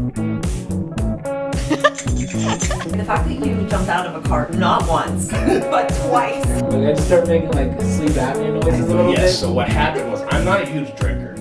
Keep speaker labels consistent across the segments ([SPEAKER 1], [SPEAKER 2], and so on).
[SPEAKER 1] The fact that you jumped out of a car not once, but twice.
[SPEAKER 2] Like I just started making like sleep apnea noises a little bit.
[SPEAKER 3] Yes, so what happened was I'm not a huge drinker.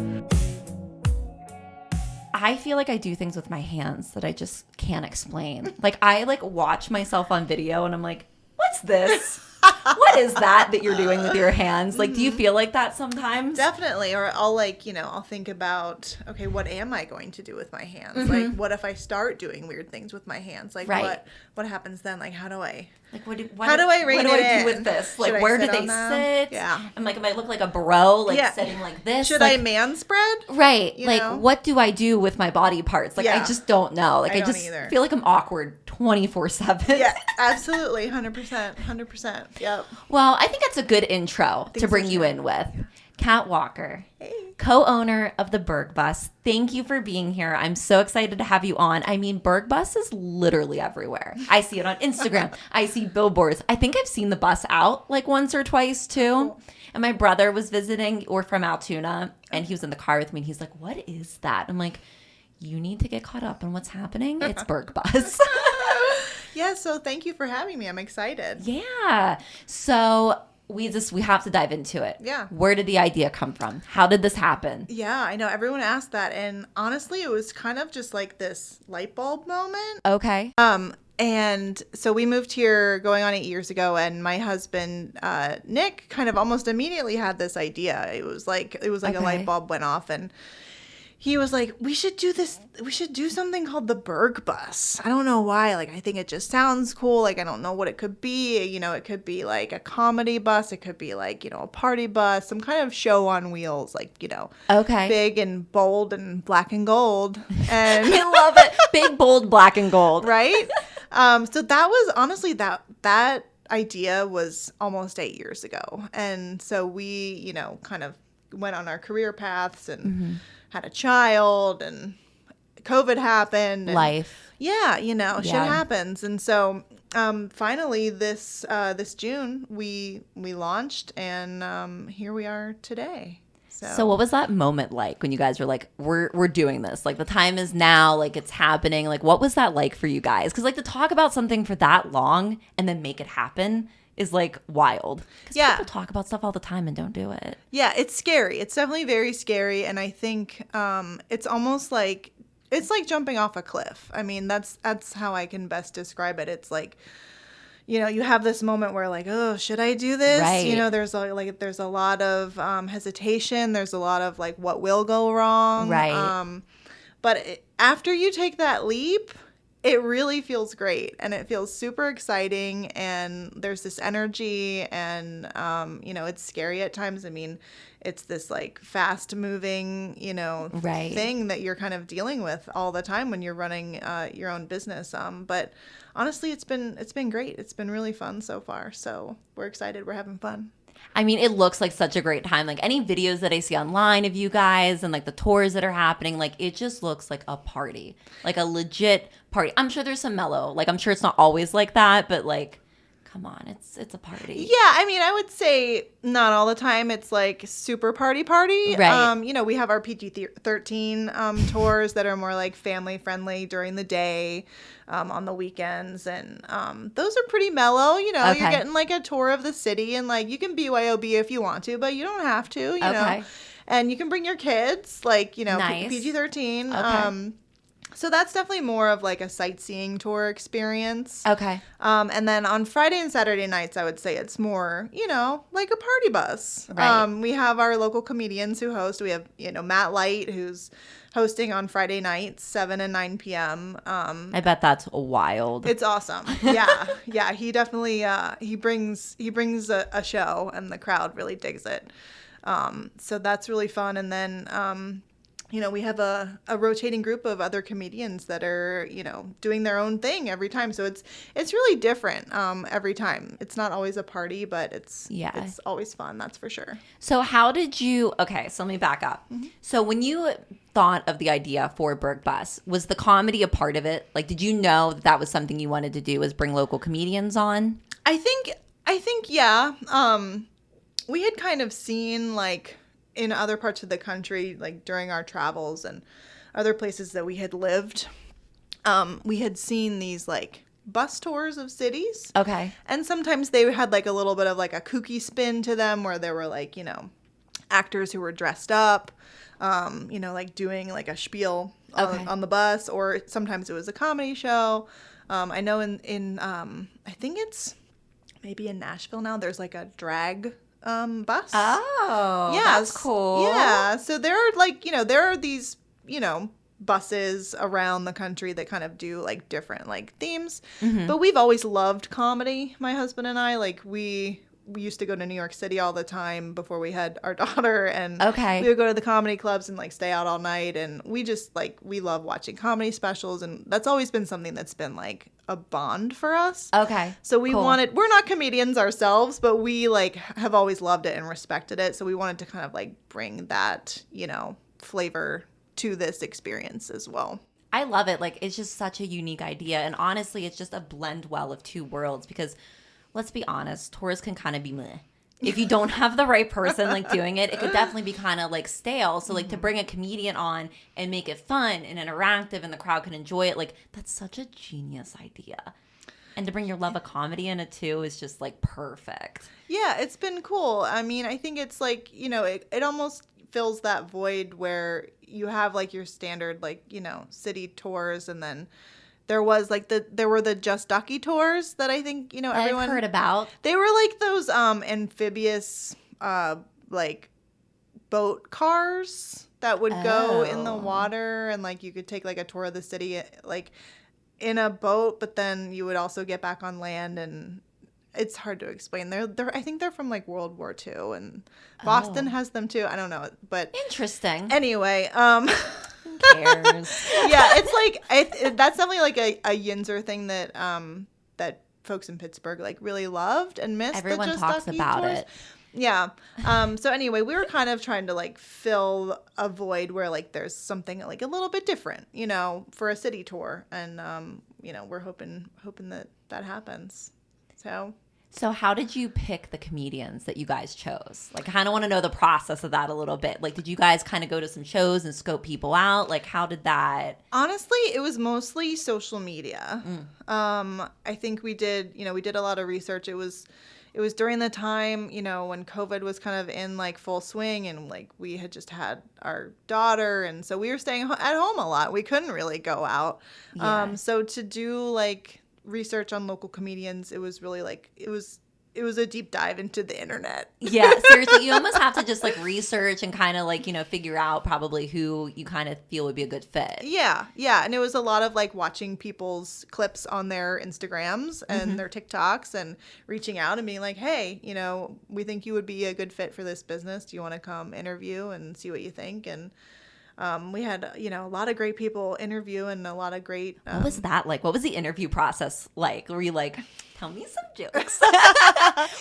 [SPEAKER 1] I feel like I do things with my hands that I just can't explain. Like I watch myself on video and I'm like, what's this? What is that you're doing with your hands? Like, do you feel like that sometimes?
[SPEAKER 4] Definitely. Or I'll think about, okay, what am I going to do with my hands? Like, what if I start doing weird things with my hands? Like, what happens then? Like, how do I rein it in?
[SPEAKER 1] What do I do with this? Like, where do they sit?
[SPEAKER 4] Yeah.
[SPEAKER 1] I'm like, am I look like a bro, sitting like this?
[SPEAKER 4] Should I man spread?
[SPEAKER 1] Right.
[SPEAKER 4] You
[SPEAKER 1] like,
[SPEAKER 4] know?
[SPEAKER 1] What do I do with my body parts? Like, I just don't know. Like, I
[SPEAKER 4] don't
[SPEAKER 1] just
[SPEAKER 4] either.
[SPEAKER 1] feel like I'm awkward 24/7.
[SPEAKER 4] Yeah, absolutely. 100%. Yep.
[SPEAKER 1] Well, I think that's a good intro to bring you in with. Kat Walker, co-owner of the Berg Bus. Thank you for being here. I'm so excited to have you on. I mean, Berg Bus is literally everywhere. I see it on Instagram. I see billboards. I think I've seen the bus out like once or twice too. Cool. And my brother was visiting, or from Altoona, and he was in the car with me, and he's like, what is that? I'm like, you need to get caught up on what's happening. It's Berg Bus.
[SPEAKER 4] Yeah, so thank you for having me. I'm excited.
[SPEAKER 1] Yeah. So we have to dive into it.
[SPEAKER 4] Yeah.
[SPEAKER 1] Where did the idea come from? How did this happen?
[SPEAKER 4] Yeah, I know. Everyone asked that. And honestly, it was kind of just like this light bulb moment.
[SPEAKER 1] Okay.
[SPEAKER 4] And so we moved here going on 8 years ago, and my husband, Nick, kind of almost immediately had this idea. It was like a light bulb went off, and he was like, we should do something called the Berg Bus. I don't know why. Like, I think it just sounds cool. Like, I don't know what it could be. You know, it could be like a comedy bus. It could be like, a party bus, some kind of show on wheels, like,
[SPEAKER 1] okay,
[SPEAKER 4] big and bold and black and gold. And
[SPEAKER 1] I love it. Big, bold, black and gold.
[SPEAKER 4] Right? So that was honestly that idea was almost 8 years ago. And so we, kind of went on our career paths and had a child, and COVID happened. And
[SPEAKER 1] life.
[SPEAKER 4] Yeah, shit happens. And so finally this June we launched, and here we are today.
[SPEAKER 1] So what was that moment like when you guys were like, we're doing this? Like, the time is now, like, it's happening. Like, what was that like for you guys? Because, like, to talk about something for that long and then make it happen is, like, wild. Because people talk about stuff all the time and don't do it.
[SPEAKER 4] Yeah, it's scary. It's definitely very scary. And I think it's almost like, it's like jumping off a cliff. I mean, that's how I can best describe it. It's like, you have this moment where, like, oh, should I do this?
[SPEAKER 1] Right.
[SPEAKER 4] There's a lot of hesitation. There's a lot of, like, what will go wrong.
[SPEAKER 1] Right.
[SPEAKER 4] But after you take that leap, it really feels great, and it feels super exciting, and there's this energy, and it's scary at times. I mean, it's this like fast moving, thing that you're kind of dealing with all the time when you're running your own business. But honestly, it's been great. It's been really fun so far. So we're excited. We're having fun.
[SPEAKER 1] I mean, it looks like such a great time. Like, any videos that I see online of you guys and, like, the tours that are happening, like, it just looks like a party. Like, a legit party. I'm sure there's some mellow. Like, I'm sure it's not always like that, but, like, come on, it's a party.
[SPEAKER 4] Yeah, I mean, I would say not all the time. It's like super party.
[SPEAKER 1] Right.
[SPEAKER 4] We have our PG-13 tours that are more like family friendly during the day, on the weekends, and those are pretty mellow. You're getting like a tour of the city, and like you can BYOB if you want to, but you don't have to. You know, and you can bring your kids, like
[SPEAKER 1] nice.
[SPEAKER 4] PG-13.
[SPEAKER 1] Okay.
[SPEAKER 4] So that's definitely more of like a sightseeing tour experience.
[SPEAKER 1] Okay.
[SPEAKER 4] And then on Friday and Saturday nights, I would say it's more, like a party bus.
[SPEAKER 1] Right.
[SPEAKER 4] We have our local comedians who host. We have, Matt Light, who's hosting on Friday nights, 7 and 9 p.m.
[SPEAKER 1] I bet that's wild.
[SPEAKER 4] It's awesome. Yeah. Yeah. He definitely, he brings a show, and the crowd really digs it. So that's really fun. And then, we have a rotating group of other comedians that are, doing their own thing every time. So it's really different every time. It's not always a party, but it's always fun. That's for sure.
[SPEAKER 1] So how did you, okay, so let me back up. Mm-hmm. So when you thought of the idea for Berg Bus, was the comedy a part of it? Like, did you know that was something you wanted to do, was bring local comedians on?
[SPEAKER 4] I think, yeah. We had kind of seen, like, in other parts of the country, like during our travels and other places that we had lived, we had seen these like bus tours of cities.
[SPEAKER 1] Okay.
[SPEAKER 4] And sometimes they had like a little bit of like a kooky spin to them where there were like, actors who were dressed up, like doing like a spiel on the bus, or sometimes it was a comedy show. I know in I think it's maybe in Nashville now, there's like a drag bus.
[SPEAKER 1] Oh,
[SPEAKER 4] yeah,
[SPEAKER 1] that's cool.
[SPEAKER 4] Yeah. So there are like, there are these, buses around the country that kind of do like different like themes. But we've always loved comedy, my husband and I. Like we used to go to New York City all the time before we had our daughter, and we would go to the comedy clubs and like stay out all night, and we just like we love watching comedy specials, and that's always been something that's been like a bond for us.
[SPEAKER 1] Okay.
[SPEAKER 4] So we're not comedians ourselves, but we like have always loved it and respected it, so we wanted to kind of like bring that, flavor to this experience as well.
[SPEAKER 1] I love it. Like, it's just such a unique idea, and honestly, it's just a blend well of two worlds, because let's be honest, tours can kind of be meh. If you don't have the right person like doing it, it could definitely be kind of like stale. So like to bring a comedian on and make it fun and interactive and the crowd can enjoy it, like that's such a genius idea. And to bring your love of comedy in it too is just like perfect.
[SPEAKER 4] Yeah, it's been cool. I mean, I think it's like, it almost fills that void where you have like your standard like, city tours, and then there were the Just Ducky tours that I think, everyone
[SPEAKER 1] I've heard about.
[SPEAKER 4] They were like those amphibious like boat cars that would go in the water, and like you could take like a tour of the city like in a boat, but then you would also get back on land, and it's hard to explain. I think they're from like World War II, and Boston has them too. I don't know, but
[SPEAKER 1] interesting.
[SPEAKER 4] Anyway,
[SPEAKER 1] Who cares?
[SPEAKER 4] Yeah, it's like that's definitely like a Yinzer thing that that folks in Pittsburgh like really loved and missed.
[SPEAKER 1] Everyone
[SPEAKER 4] Just
[SPEAKER 1] talks
[SPEAKER 4] Ducky
[SPEAKER 1] about
[SPEAKER 4] tours.
[SPEAKER 1] it.
[SPEAKER 4] Yeah. So anyway, we were kind of trying to like fill a void where like there's something like a little bit different, for a city tour, and we're hoping that happens.
[SPEAKER 1] So how did you pick the comedians that you guys chose? Like, I kind of want to know the process of that a little bit. Like, did you guys kind of go to some shows and scope people out? Like, how did that?
[SPEAKER 4] Honestly, it was mostly social media. I think we did a lot of research. It was during the time, when COVID was kind of in like full swing, and like we had just had our daughter, and so we were staying at home a lot. We couldn't really go out.
[SPEAKER 1] Yeah.
[SPEAKER 4] So to do like research on local comedians, it was really like it was a deep dive into the internet.
[SPEAKER 1] Yeah, seriously, you almost have to just like research and kind of like, figure out probably who you kind of feel would be a good fit.
[SPEAKER 4] Yeah, and it was a lot of like watching people's clips on their Instagrams and their TikToks, and reaching out and being like, hey, we think you would be a good fit for this business. Do you want to come interview and see what you think? And we had, a lot of great people interview, and a lot of great.
[SPEAKER 1] What was that like? What was the interview process like? Were you like, tell me some jokes?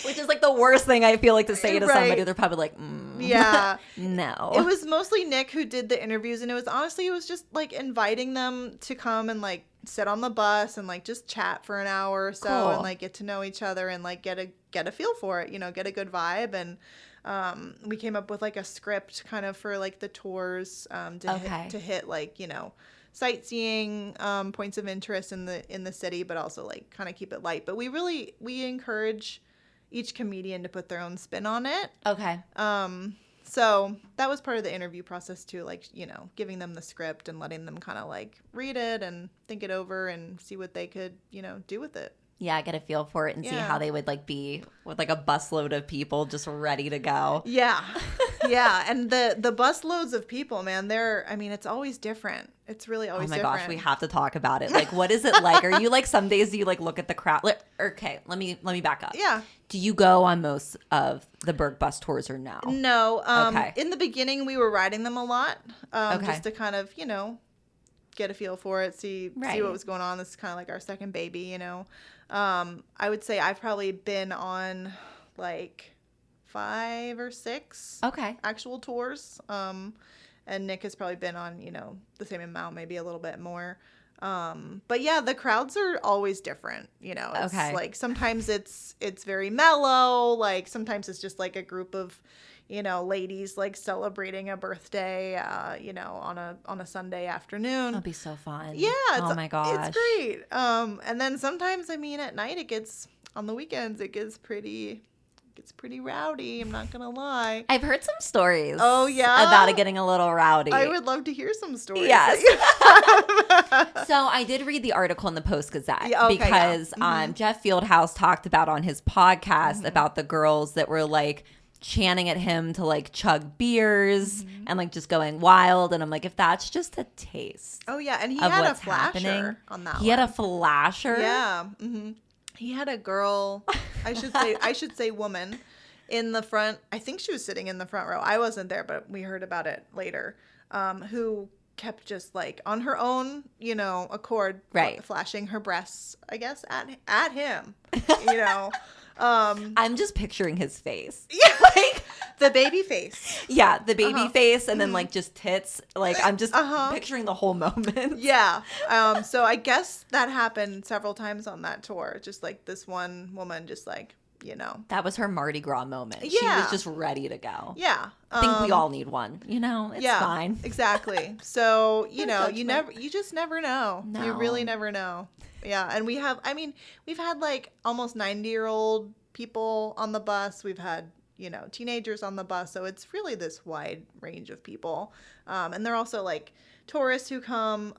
[SPEAKER 1] Which is like the worst thing I feel like to say to somebody. They're probably like,
[SPEAKER 4] yeah,
[SPEAKER 1] no.
[SPEAKER 4] It was mostly Nick who did the interviews, and it was just like inviting them to come and like sit on the bus and like just chat for an hour or so,
[SPEAKER 1] Cool.
[SPEAKER 4] and like get to know each other and like get a feel for it, get a good vibe. And we came up with like a script kind of for like the tours to hit like, sightseeing points of interest in the city, but also like kind of keep it light. But we encourage each comedian to put their own spin on it.
[SPEAKER 1] Okay.
[SPEAKER 4] So that was part of the interview process too, like, giving them the script and letting them kind of like read it and think it over and see what they could, do with it.
[SPEAKER 1] Yeah, get a feel for it and see how they would like be with like a busload of people just ready to go.
[SPEAKER 4] Yeah. Yeah. And the bus loads of people, man, it's always different. It's really always different.
[SPEAKER 1] Oh my gosh, we have to talk about it. Like, what is it like? Are you like, some days do you like look at the crowd? Like, okay, let me back up.
[SPEAKER 4] Yeah.
[SPEAKER 1] Do you go on most of the Berg Bus tours or no?
[SPEAKER 4] No.
[SPEAKER 1] Okay.
[SPEAKER 4] In the beginning, we were riding them a lot, just to kind of, get a feel for it, see what was going on. This is kind of like our second baby, I would say I've probably been on like 5 or 6 actual tours. And Nick has probably been on, the same amount, maybe a little bit more. But yeah, the crowds are always different. It's like sometimes it's very mellow. Like sometimes it's just like a group of, ladies like celebrating a birthday, on a Sunday afternoon.
[SPEAKER 1] That'll be so fun.
[SPEAKER 4] Yeah.
[SPEAKER 1] Oh my gosh.
[SPEAKER 4] It's great. And then sometimes, at night on the weekends, it gets pretty rowdy. I'm not gonna lie.
[SPEAKER 1] I've heard some stories.
[SPEAKER 4] Oh yeah,
[SPEAKER 1] about it getting a little rowdy.
[SPEAKER 4] I would love to hear some stories.
[SPEAKER 1] Yes. So I did read the article in the Post Gazette because Jeff Fieldhouse talked about on his podcast about the girls that were like chanting at him to like chug beers and like just going wild. And I'm like, if that's just a taste.
[SPEAKER 4] Oh yeah, and he
[SPEAKER 1] of
[SPEAKER 4] had a
[SPEAKER 1] what's
[SPEAKER 4] flasher
[SPEAKER 1] happening,
[SPEAKER 4] on that.
[SPEAKER 1] He had a flasher.
[SPEAKER 4] Yeah. Mm-hmm. He had a girl. I should say woman. In the front, I think she was sitting in the front row. I wasn't there, but we heard about it later. Who kept just like on her own, accord, flashing her breasts, I guess, at him.
[SPEAKER 1] I'm just picturing his face.
[SPEAKER 4] Yeah, like the baby face.
[SPEAKER 1] Yeah, the baby face, and then like just tits. Like I'm just picturing the whole moment.
[SPEAKER 4] Yeah. So I guess that happened several times on that tour. Just like this one woman, just like.
[SPEAKER 1] That was her Mardi Gras moment.
[SPEAKER 4] Yeah.
[SPEAKER 1] She was just ready to go.
[SPEAKER 4] Yeah.
[SPEAKER 1] I think we all need one. It's fine.
[SPEAKER 4] Exactly. So, you just never know.
[SPEAKER 1] No.
[SPEAKER 4] You really never know. Yeah. And we've had like almost 90-year-old people on the bus. We've had, teenagers on the bus. So it's really this wide range of people. And they're also like tourists who come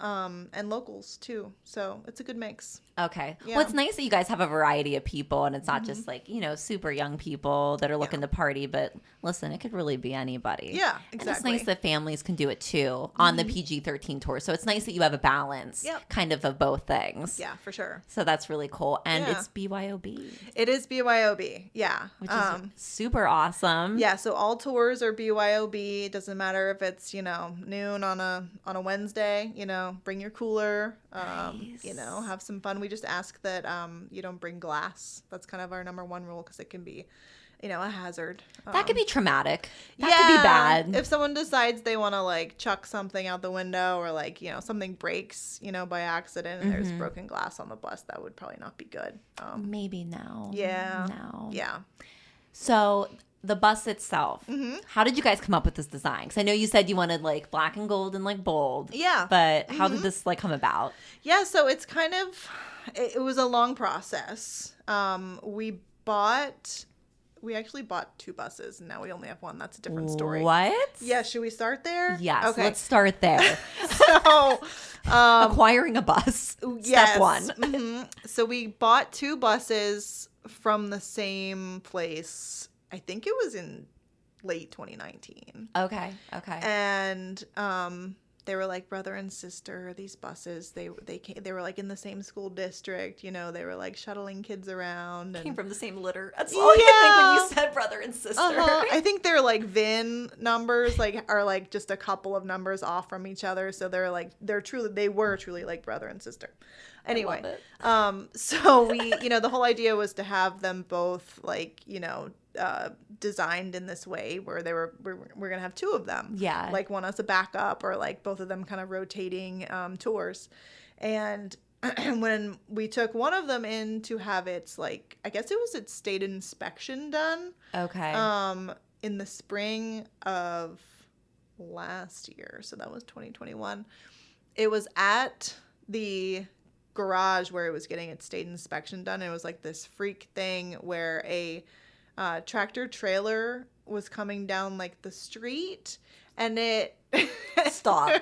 [SPEAKER 4] and locals too. So it's a good mix.
[SPEAKER 1] Okay.
[SPEAKER 4] Yeah.
[SPEAKER 1] Well, it's nice that you guys have a variety of people and it's not just like, super young people that are looking to party. But listen, it could really be anybody.
[SPEAKER 4] Yeah, exactly.
[SPEAKER 1] And it's nice that families can do it too on the PG-13 tour. So it's nice that you have a balance kind of both things.
[SPEAKER 4] Yeah, for sure.
[SPEAKER 1] So that's really cool. And it's BYOB.
[SPEAKER 4] It is BYOB. Yeah.
[SPEAKER 1] Which is super awesome.
[SPEAKER 4] Yeah. So all tours are BYOB. It doesn't matter if it's, noon on a Wednesday, bring your cooler,
[SPEAKER 1] Nice.
[SPEAKER 4] have some fun. We just ask that you don't bring glass. That's kind of our number one rule because it can be, a hazard.
[SPEAKER 1] That could be traumatic. That could be bad.
[SPEAKER 4] If someone decides they want to like chuck something out the window or like, something breaks, by accident and there's broken glass on the bus, that would probably not be good.
[SPEAKER 1] Maybe no.
[SPEAKER 4] Yeah.
[SPEAKER 1] No.
[SPEAKER 4] Yeah.
[SPEAKER 1] So the bus itself, how did you guys come up with this design? Because I know you said you wanted like black and gold and like bold.
[SPEAKER 4] Yeah.
[SPEAKER 1] But how did this like come about?
[SPEAKER 4] Yeah, so it's kind of, it was a long process. We actually bought 2 buses and now we only have 1. That's a different story.
[SPEAKER 1] What?
[SPEAKER 4] Yeah, should we start there?
[SPEAKER 1] Yes,
[SPEAKER 4] okay.
[SPEAKER 1] let's start there.
[SPEAKER 4] So,
[SPEAKER 1] acquiring a bus. Step 1.
[SPEAKER 4] Mm-hmm. So we bought 2 buses from the same place. I think it was in late 2019.
[SPEAKER 1] Okay.
[SPEAKER 4] And they were like brother and sister, these buses. They were like in the same school district, they were like shuttling kids around. And
[SPEAKER 1] came from the same litter. That's all I could think when you said brother and sister.
[SPEAKER 4] I think their like VIN numbers are like just a couple of numbers off from each other. So they were truly like brother and sister. Anyway, so we, the whole idea was to have them both like, designed in this way where we're gonna have 2 of them.
[SPEAKER 1] Yeah.
[SPEAKER 4] Like one as a backup or like both of them kind of rotating tours. And when we took one of them in to have its like, I guess it was its state inspection done.
[SPEAKER 1] Okay.
[SPEAKER 4] In the spring of last year. So that was 2021. It was at the garage where it was getting its state inspection done. It was like this freak thing where a tractor trailer was coming down like the street and it
[SPEAKER 1] Stop.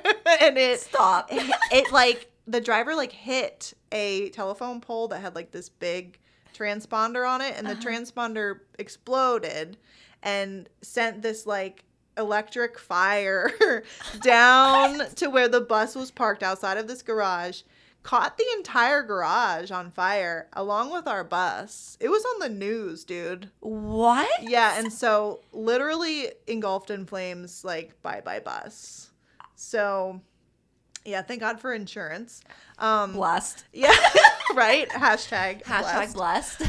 [SPEAKER 4] It like the driver like hit a telephone pole that had like this big transponder on it and the transponder exploded and sent this like electric fire down to where the bus was parked outside of this garage. Caught the entire garage on fire along with our bus. It was on the news, dude.
[SPEAKER 1] What?
[SPEAKER 4] Yeah, and so literally engulfed in flames, like bye bus. So yeah, thank God for insurance.
[SPEAKER 1] Blessed.
[SPEAKER 4] Yeah, right? Hashtag
[SPEAKER 1] blessed.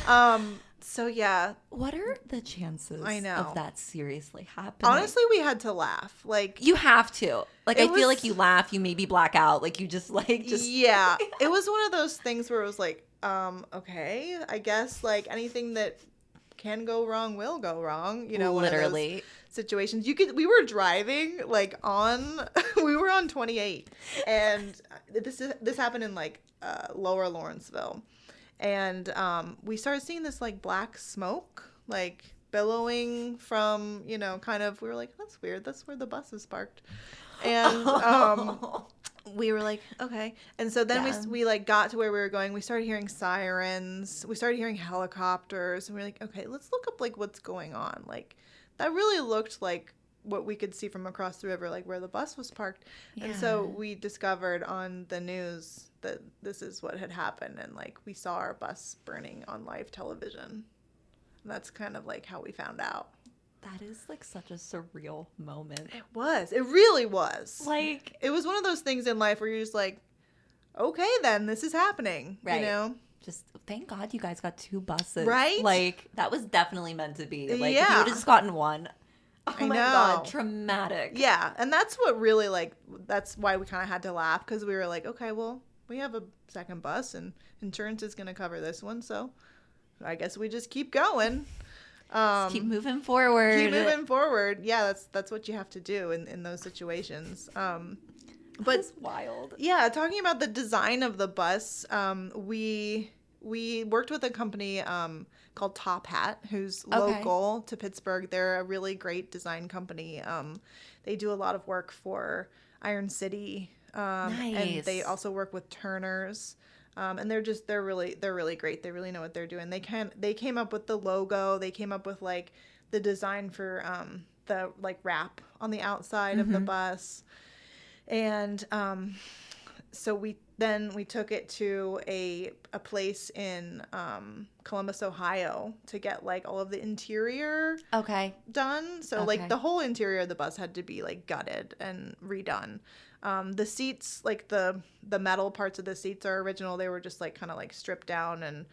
[SPEAKER 4] So yeah.
[SPEAKER 1] What are the chances of that seriously happening?
[SPEAKER 4] Honestly, we had to laugh. Like
[SPEAKER 1] you have to. Like I feel like you laugh, you maybe black out. Like you just
[SPEAKER 4] Yeah. It was one of those things where it was like, okay, I guess like anything that can go wrong will go wrong. You know,
[SPEAKER 1] literally
[SPEAKER 4] one of those situations. We were driving like we were on 28, and this happened in like Lower Lawrenceville, and we started seeing this like black smoke like billowing from, you know, kind of, we were like, that's weird, that's where the bus is parked. And we were like, okay. And so then we like got to where we were going. We started hearing sirens. We started hearing helicopters. And we were like, okay, let's look up like what's going on. Like that really looked like what we could see from across the river, like where the bus was parked. Yeah. And so we discovered on the news that this is what had happened. And like we saw our bus burning on live television. And that's kind of like how we found out.
[SPEAKER 1] That is like such a surreal moment.
[SPEAKER 4] It was. It really was.
[SPEAKER 1] Like,
[SPEAKER 4] it was one of those things in life where you're just like, okay, then this is happening. Right. You know?
[SPEAKER 1] Just thank God you guys got 2 buses.
[SPEAKER 4] Right?
[SPEAKER 1] Like, that was definitely meant to be. Like,
[SPEAKER 4] yeah.
[SPEAKER 1] if you would have just gotten one. Oh
[SPEAKER 4] I
[SPEAKER 1] my
[SPEAKER 4] know.
[SPEAKER 1] God, traumatic.
[SPEAKER 4] Yeah. And that's what really, like, that's why we kind of had to laugh, because we were like, okay, well, we have a second bus and insurance is going to cover this one. So I guess we just keep going.
[SPEAKER 1] Just keep moving forward.
[SPEAKER 4] Keep moving forward. Yeah, that's what you have to do in those situations. But
[SPEAKER 1] it's wild.
[SPEAKER 4] Yeah, talking about the design of the bus, we worked with a company called Top Hat, who's local to Pittsburgh. They're a really great design company. They do a lot of work for Iron City,
[SPEAKER 1] nice.
[SPEAKER 4] And they also work with Turner's. And they're really great. They really know what they're doing. They came up with the logo. They came up with like the design for the like wrap on the outside of the bus. And so we took it to a place in Columbus, Ohio, to get like all of the interior done. So like the whole interior of the bus had to be like gutted and redone. The seats, like the metal parts of the seats are original. They were just like kind of like stripped down and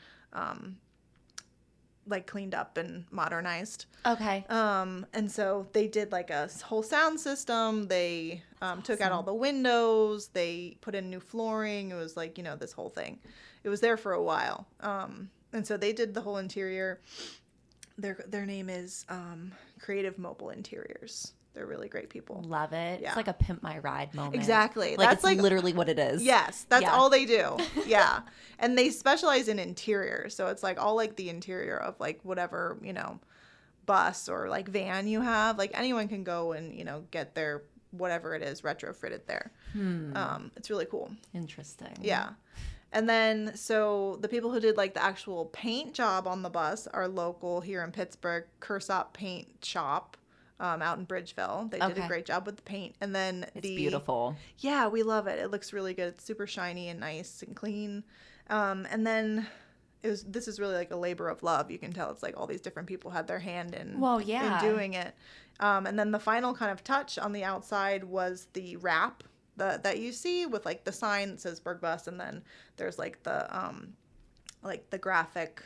[SPEAKER 4] like cleaned up and modernized.
[SPEAKER 1] Okay.
[SPEAKER 4] And so they did like a whole sound system. They took out all the windows. They put in new flooring. It was like, you know, this whole thing. It was there for a while. And so they did the whole interior. Their name is Creative Mobile Interiors. They're really great people.
[SPEAKER 1] Love it.
[SPEAKER 4] Yeah.
[SPEAKER 1] It's like a pimp my ride moment.
[SPEAKER 4] Exactly.
[SPEAKER 1] Like,
[SPEAKER 4] that's
[SPEAKER 1] it's
[SPEAKER 4] like
[SPEAKER 1] literally what it is.
[SPEAKER 4] Yes, that's all they do. Yeah. And they specialize in interior. So it's like all like the interior of like whatever, you know, bus or like van you have. Like anyone can go and, you know, get their whatever it is retrofitted there. It's really cool.
[SPEAKER 1] Interesting.
[SPEAKER 4] Yeah. And then, so the people who did like the actual paint job on the bus are local here in Pittsburgh, Kersop Paint Shop. Out in Bridgeville. They did a great job with the paint. And then
[SPEAKER 1] it's beautiful.
[SPEAKER 4] Yeah, we love it. It looks really good. It's super shiny and nice and clean. And then this is really like a labor of love. You can tell it's like all these different people had their hand in doing it. And then the final kind of touch on the outside was the wrap that you see with like the sign that says Berg Bus, and then there's like the graphic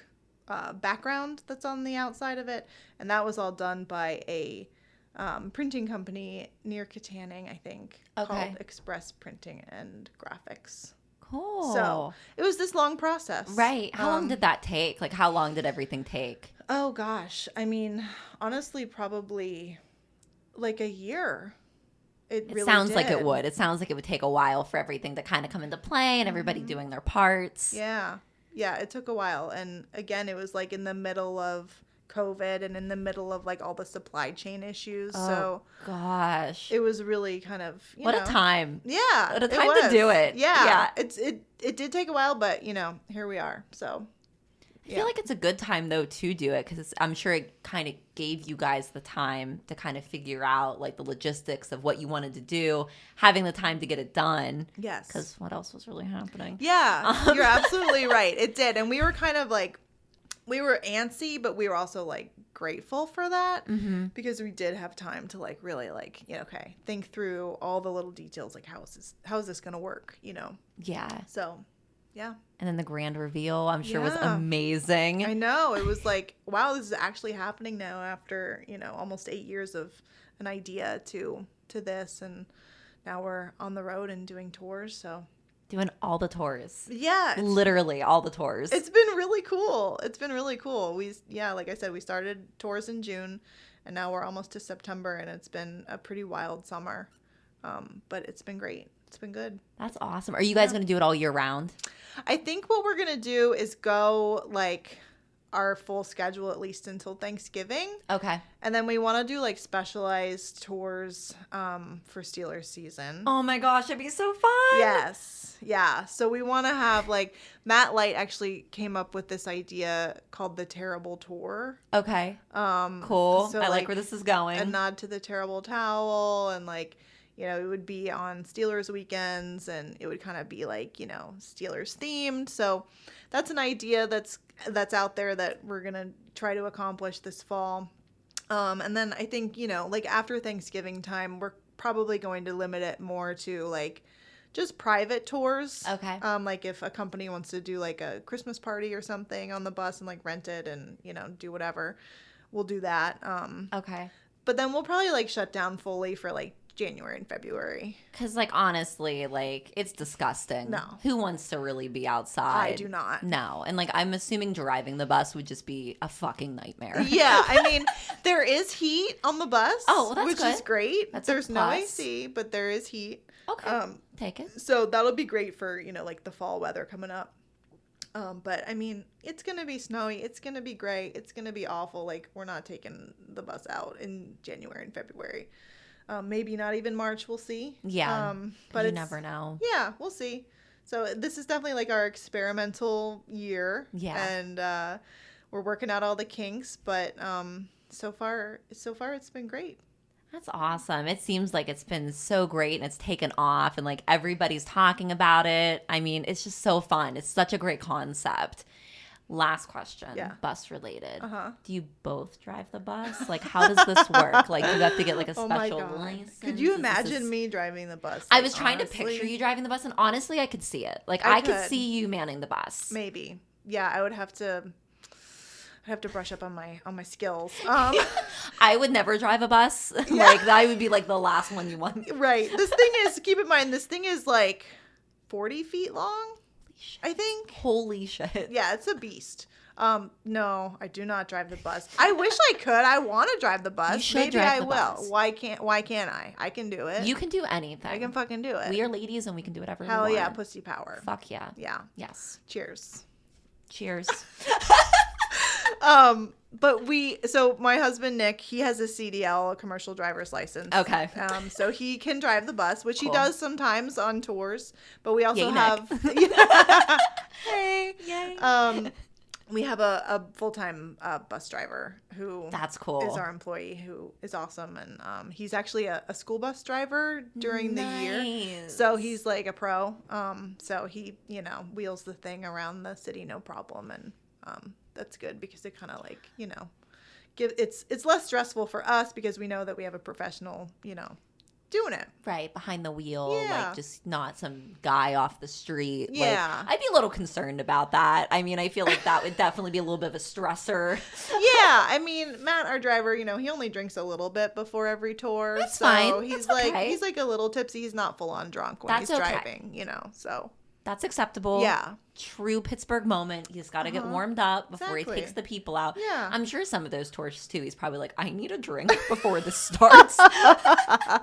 [SPEAKER 4] background that's on the outside of it. And that was all done by a printing company near Katanning, I think, called Express Printing and Graphics.
[SPEAKER 1] Cool.
[SPEAKER 4] So it was this long process.
[SPEAKER 1] Right. How long did that take? Like, how long did everything take?
[SPEAKER 4] Oh, gosh. I mean, honestly, probably like a year. It really
[SPEAKER 1] sounds
[SPEAKER 4] did.
[SPEAKER 1] like it would. It sounds like it would take a while for everything to kind of come into play and everybody doing their parts.
[SPEAKER 4] Yeah. Yeah, it took a while. And again, it was like in the middle of COVID and in the middle of like all the supply chain issues.
[SPEAKER 1] Oh,
[SPEAKER 4] so
[SPEAKER 1] gosh,
[SPEAKER 4] it was really kind of
[SPEAKER 1] what a time.
[SPEAKER 4] Yeah,
[SPEAKER 1] what a time to do it.
[SPEAKER 4] Yeah. It did take a while, but you know, here we are. So
[SPEAKER 1] I feel like it's a good time though to do it, because I'm sure it kind of gave you guys the time to kind of figure out like the logistics of what you wanted to do, having the time to get it done.
[SPEAKER 4] Yes,
[SPEAKER 1] because what else was really happening?
[SPEAKER 4] Yeah, you're absolutely right. It did, and we were kind of like, we were antsy, but we were also like grateful for that, because we did have time to like really like, you know, think through all the little details, like how is this gonna work, you know? Yeah. So, yeah.
[SPEAKER 1] And then the grand reveal, I'm sure, was amazing.
[SPEAKER 4] I know. It was like, wow, this is actually happening now after, you know, almost 8 years of an idea to this, and now we're on the road and doing tours. So
[SPEAKER 1] Doing all the tours.
[SPEAKER 4] Yeah.
[SPEAKER 1] Literally all the tours.
[SPEAKER 4] It's been really cool. Like I said, we started tours in June, and now we're almost to September, and it's been a pretty wild summer. But it's been great. It's been good.
[SPEAKER 1] That's awesome. Are you guys going to do it all year round?
[SPEAKER 4] I think what we're going to do is go like our full schedule at least until Thanksgiving.
[SPEAKER 1] Okay.
[SPEAKER 4] And then we want to do like specialized tours for Steelers season.
[SPEAKER 1] Oh my gosh, it'd be so fun.
[SPEAKER 4] Yes. Yeah. So we want to have like Matt Light actually came up with this idea called the Terrible Tour.
[SPEAKER 1] Okay. Cool.
[SPEAKER 4] So
[SPEAKER 1] I like where this is going.
[SPEAKER 4] A nod to the Terrible Towel, and like, you know, it would be on Steelers weekends, and it would kind of be like, you know, Steelers themed. So that's an idea that's out there that we're going to try to accomplish this fall. And then I think, you know, like after Thanksgiving time, we're probably going to limit it more to like just private tours.
[SPEAKER 1] Okay.
[SPEAKER 4] Like if a company wants to do like a Christmas party or something on the bus and like rent it and, you know, do whatever, we'll do that.
[SPEAKER 1] Okay.
[SPEAKER 4] But then we'll probably like shut down fully for like January and February.
[SPEAKER 1] Because, like, honestly, like, it's disgusting.
[SPEAKER 4] No.
[SPEAKER 1] Who wants to really be outside?
[SPEAKER 4] I do not.
[SPEAKER 1] No. And, like, I'm assuming driving the bus would just be a fucking nightmare.
[SPEAKER 4] Yeah. I mean, there is heat on the bus.
[SPEAKER 1] Oh, well, that's
[SPEAKER 4] which
[SPEAKER 1] good.
[SPEAKER 4] is great.
[SPEAKER 1] That's a
[SPEAKER 4] There's no
[SPEAKER 1] plus.
[SPEAKER 4] AC, but there is heat.
[SPEAKER 1] Okay. Take it.
[SPEAKER 4] So that'll be great for, you know, like the fall weather coming up. But I mean, it's going to be snowy. It's going to be gray. It's going to be awful. Like, we're not taking the bus out in January and February. Maybe not even March. We'll see.
[SPEAKER 1] Yeah.
[SPEAKER 4] But
[SPEAKER 1] you never know.
[SPEAKER 4] Yeah, we'll see. So this is definitely like our experimental year.
[SPEAKER 1] Yeah.
[SPEAKER 4] And we're working out all the kinks, but so far it's been great.
[SPEAKER 1] That's awesome. It seems like it's been so great and it's taken off and like everybody's talking about it. I mean, it's just so fun. It's such a great concept. Last question, bus related. Do you both drive the bus? Like, how does this work? Like, do you have to get like a special license?
[SPEAKER 4] Could you imagine me driving the bus?
[SPEAKER 1] I was trying to picture you driving the bus, and honestly, I could see it. Like, I could see you manning the bus.
[SPEAKER 4] Maybe. Yeah, I would have to. I have to brush up on my skills.
[SPEAKER 1] I would never drive a bus. Like, that would be like the last one you want.
[SPEAKER 4] Right. Keep in mind, this thing is like 40 feet long. I think.
[SPEAKER 1] Holy shit.
[SPEAKER 4] Yeah, it's a beast. No, I do not drive the bus. I wish I could. I want to drive the bus.
[SPEAKER 1] You should
[SPEAKER 4] Maybe
[SPEAKER 1] drive
[SPEAKER 4] I
[SPEAKER 1] the
[SPEAKER 4] will.
[SPEAKER 1] bus.
[SPEAKER 4] Why can't I? I can do it.
[SPEAKER 1] You can do anything.
[SPEAKER 4] I can fucking do it.
[SPEAKER 1] We are ladies and we can do whatever we want.
[SPEAKER 4] Hell yeah, pussy power.
[SPEAKER 1] Fuck yeah.
[SPEAKER 4] Yeah.
[SPEAKER 1] Yes.
[SPEAKER 4] Cheers.
[SPEAKER 1] Cheers.
[SPEAKER 4] So my husband Nick, he has a CDL, a commercial driver's license.
[SPEAKER 1] Okay.
[SPEAKER 4] So he can drive the bus, which
[SPEAKER 1] Cool.
[SPEAKER 4] he does sometimes on tours. But we also
[SPEAKER 1] Yay,
[SPEAKER 4] have
[SPEAKER 1] Hey. Yay.
[SPEAKER 4] We have a full-time bus driver who
[SPEAKER 1] That's cool.
[SPEAKER 4] is our employee, who is awesome, and he's actually a school bus driver during the year, so he's like a pro. So he, you know, wheels the thing around the city no problem, and that's good because it kind of like, you know, it's less stressful for us because we know that we have a professional, you know, doing it.
[SPEAKER 1] Right, behind the wheel,
[SPEAKER 4] Yeah.
[SPEAKER 1] like just not some guy off the street.
[SPEAKER 4] Yeah.
[SPEAKER 1] Like, I'd be a little concerned about that. I mean, I feel like that would definitely be a little bit of a stressor.
[SPEAKER 4] Yeah, I mean, Matt, our driver, you know, he only drinks a little bit before every tour.
[SPEAKER 1] That's
[SPEAKER 4] so
[SPEAKER 1] fine.
[SPEAKER 4] He's
[SPEAKER 1] That's
[SPEAKER 4] like
[SPEAKER 1] okay.
[SPEAKER 4] he's like a little tipsy. He's not full on drunk when
[SPEAKER 1] That's
[SPEAKER 4] he's
[SPEAKER 1] okay.
[SPEAKER 4] driving, you know. So
[SPEAKER 1] That's acceptable.
[SPEAKER 4] Yeah.
[SPEAKER 1] True Pittsburgh moment. He's got to get warmed up before
[SPEAKER 4] Exactly.
[SPEAKER 1] he takes the people out.
[SPEAKER 4] Yeah.
[SPEAKER 1] I'm sure some of those tours, too, he's probably like, I need a drink before this starts.
[SPEAKER 4] I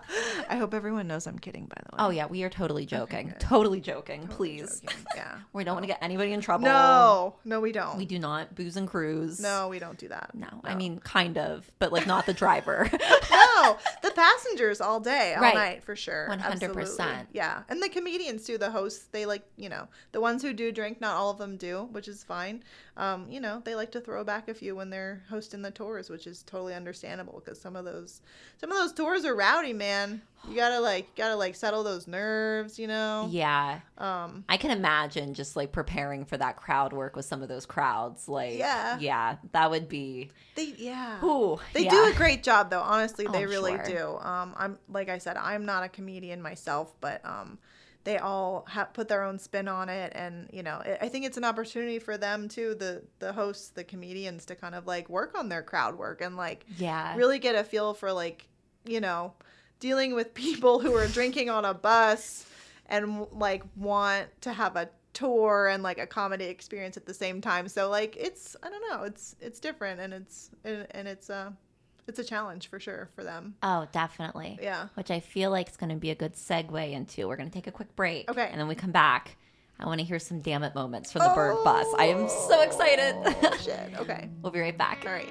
[SPEAKER 4] hope everyone knows I'm kidding, by the way.
[SPEAKER 1] Oh, yeah, we are totally joking.
[SPEAKER 4] good.
[SPEAKER 1] Totally joking, please.
[SPEAKER 4] Joking. Yeah.
[SPEAKER 1] We don't want to get anybody in trouble.
[SPEAKER 4] No, we don't.
[SPEAKER 1] We do not booze and cruise.
[SPEAKER 4] No, we don't do that.
[SPEAKER 1] No, I mean, kind of, but like not the driver.
[SPEAKER 4] No, the passengers all day, all
[SPEAKER 1] Right.
[SPEAKER 4] night for sure.
[SPEAKER 1] 100%.
[SPEAKER 4] Absolutely. Yeah, and the comedians too. The hosts, they like, you know, the ones who do drink. Not all of them do, which is fine. You know, they like to throw back a few when they're hosting the tours, which is totally understandable because some of those tours are rowdy, man. You gotta settle those nerves, you know.
[SPEAKER 1] Yeah. I can imagine just like preparing for that crowd work with some of those crowds. Like, yeah, that would be.
[SPEAKER 4] They
[SPEAKER 1] Yeah.
[SPEAKER 4] do a great job though. Honestly, they
[SPEAKER 1] Oh,
[SPEAKER 4] really
[SPEAKER 1] sure.
[SPEAKER 4] do. I'm like I said, I'm not a comedian myself, but they all put their own spin on it, and you know, I think it's an opportunity for them too, the hosts, the comedians, to kind of like work on their crowd work and like really get a feel for like, you know, dealing with people who are drinking on a bus and like want to have a tour and like a comedy experience at the same time. So like it's, I don't know, it's different, and it's a challenge for sure for them.
[SPEAKER 1] Oh, definitely.
[SPEAKER 4] Yeah.
[SPEAKER 1] Which I feel like is going to be a good segue into. We're going to take a quick break.
[SPEAKER 4] Okay.
[SPEAKER 1] And then we come back. I want to hear some Dammit moments from the Berg Bus. I am so excited.
[SPEAKER 4] Oh, shit. Okay.
[SPEAKER 1] We'll be right back.
[SPEAKER 4] All right.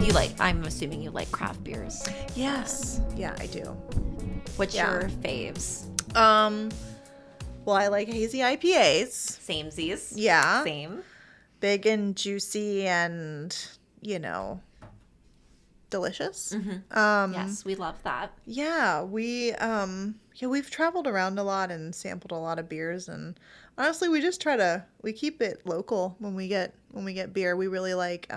[SPEAKER 1] Do you like, I'm assuming you like craft beers.
[SPEAKER 4] Yes. Yeah, I do.
[SPEAKER 1] What's your faves?
[SPEAKER 4] Well, I like hazy IPAs.
[SPEAKER 1] Samesies.
[SPEAKER 4] Yeah.
[SPEAKER 1] Same.
[SPEAKER 4] Big and juicy and, delicious.
[SPEAKER 1] Mm-hmm. Yes, we love that.
[SPEAKER 4] Yeah, we've traveled around a lot and sampled a lot of beers, and honestly, we keep it local when we get beer. We really like